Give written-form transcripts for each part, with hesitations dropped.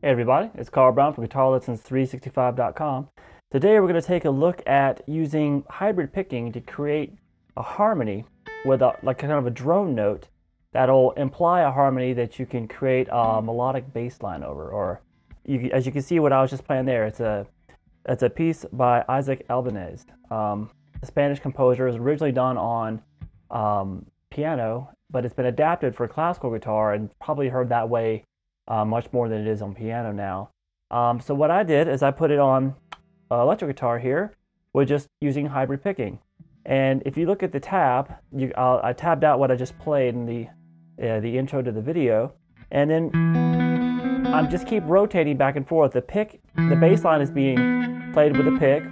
Hey everybody, it's Carl Brown from GuitarLessons365.com. Today we're going to take a look at using hybrid picking to create a harmony with like kind of a drone note that'll imply a harmony that you can create a melodic bass line over. Or as you can see what I was just playing there, it's a piece by Asaac Albeniz, a Spanish composer. It was originally done on piano, but it's been adapted for classical guitar and probably heard that way much more than it is on piano now. So what I did is I put it on electric guitar here with just using hybrid picking. And if you look at the tab, I tabbed out what I just played in the intro to the video, and then I just keep rotating back and forth. The bass line is being played with a pick,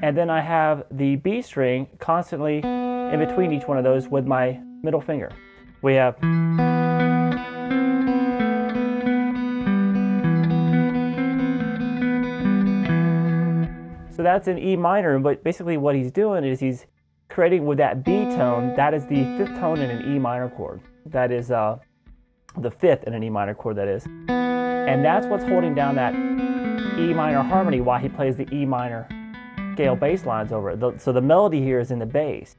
and then I have the B string constantly in between each one of those with my middle finger. We have so that's an E minor, but basically what he's doing is he's creating with that B tone. That is the fifth tone in an E minor chord. That is the fifth in an E minor chord, that is. And that's what's holding down that E minor harmony while he plays the E minor scale bass lines over it. So the melody here is in the bass.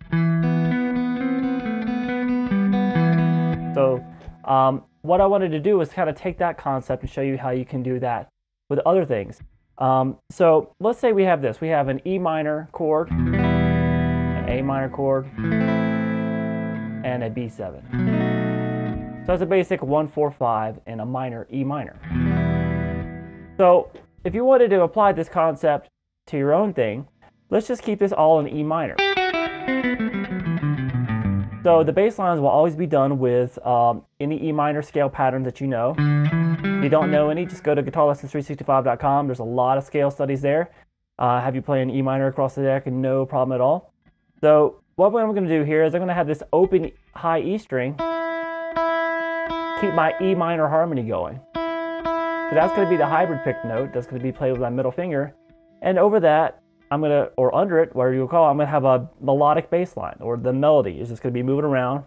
So what I wanted to do was kind of take that concept and show you how you can do that with other things. So let's say we have this. We have an E minor chord, an A minor chord, and a B7. So that's a basic 1-4-5 and a minor E minor. So if you wanted to apply this concept to your own thing, let's just keep this all in E minor. So the bass lines will always be done with any E minor scale pattern that you know. If you don't know any, just go to GuitarLessons365.com. There's a lot of scale studies there. Have you play an E minor across the deck and no problem at all. So what I'm going to do here is I'm going to have this open high E string, keep my E minor harmony going. So that's going to be the hybrid pick note. That's going to be played with my middle finger. And over that, I'm going to, or under it, whatever you call it, I'm going to have a melodic bass line, or the melody is just going to be moving around.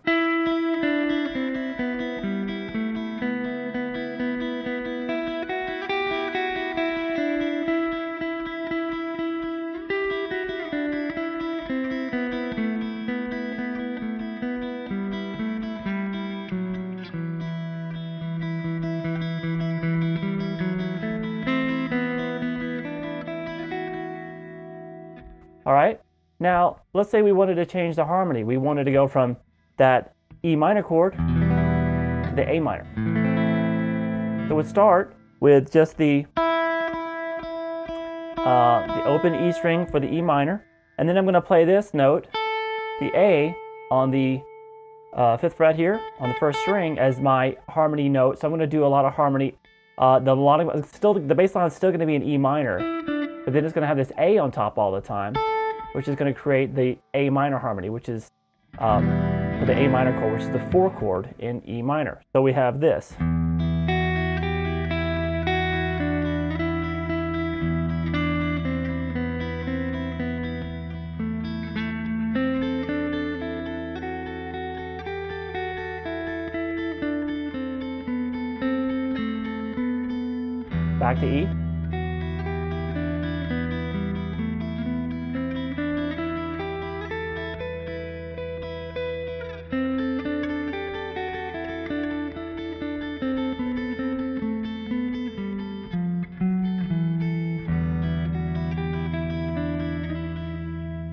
All right, now let's say we wanted to change the harmony. We wanted to go from that E minor chord to the A minor. So we'd start with just the open E string for the E minor, and then I'm going to play this note, the A, on the 5th fret here on the first string as my harmony note. So I'm going to do a lot of harmony. The bass line is still going to be in E minor, but then it's going to have this A on top all the time, which is going to create the A minor harmony, which is for the A minor chord, which is the 4 chord in E minor. So we have this. Back to E.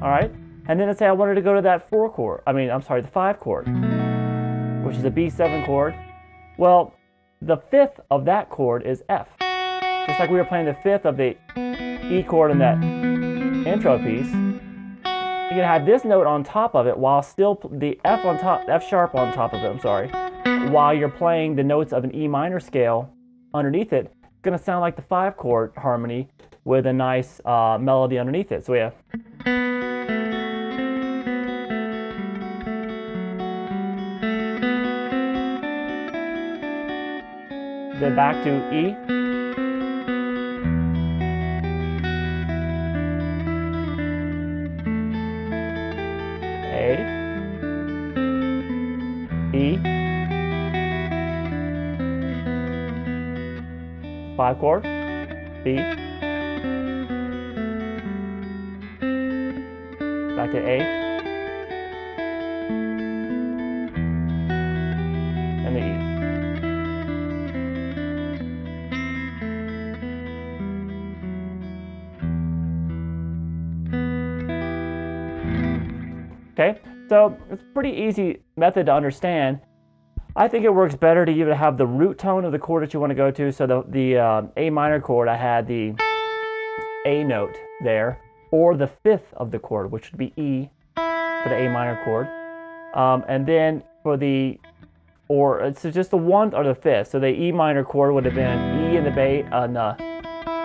All right, and then let's say I wanted to go to that 4 chord, the 5 chord, which is a B7 chord. Well, the 5th of that chord is F. Just like we were playing the 5th of the E chord in that intro piece, you're gonna have this note on top of it while still the F sharp on top of it, while you're playing the notes of an E minor scale underneath it. It's gonna sound like the 5 chord harmony with a nice melody underneath it. So we have then back to E, A, E, 5 chord, B, back to A, and the E. Okay, so it's a pretty easy method to understand. I think it works better to either have the root tone of the chord that you want to go to. So the A minor chord, I had the A note there, or the 5th of the chord, which would be E for the A minor chord. And then for the, or it's just the 1th or the 5th. So the E minor chord would have been E in the bass on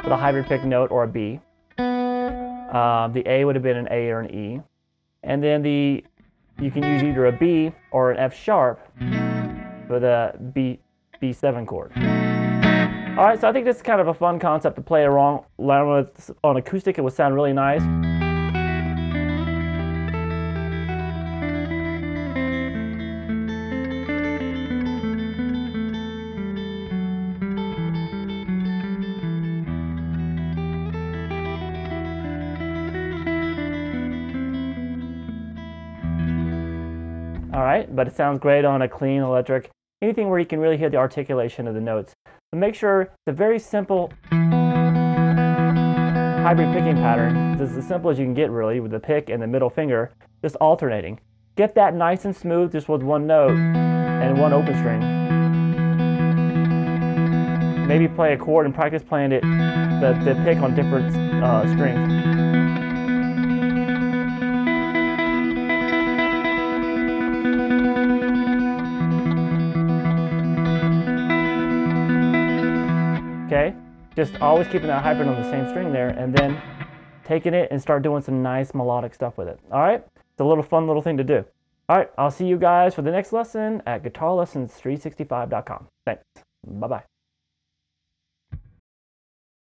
for the hybrid pick note, or a B. The A would have been an A or an E. And then you can use either a B or an F sharp for the B7 chord. All right, so I think this is kind of a fun concept to play around with on acoustic. It would sound really nice. All right, but it sounds great on a clean electric, anything where you can really hear the articulation of the notes. But make sure it's a very simple hybrid picking pattern. This is as simple as you can get, really, with the pick and the middle finger, just alternating. Get that nice and smooth just with one note and one open string. Maybe play a chord and practice playing it, the pick on different strings. Okay, just always keeping that hybrid on the same string there, and then taking it and start doing some nice melodic stuff with it. All right, it's a little fun little thing to do. All right, I'll see you guys for the next lesson at guitarlessons365.com. Thanks. Bye-bye.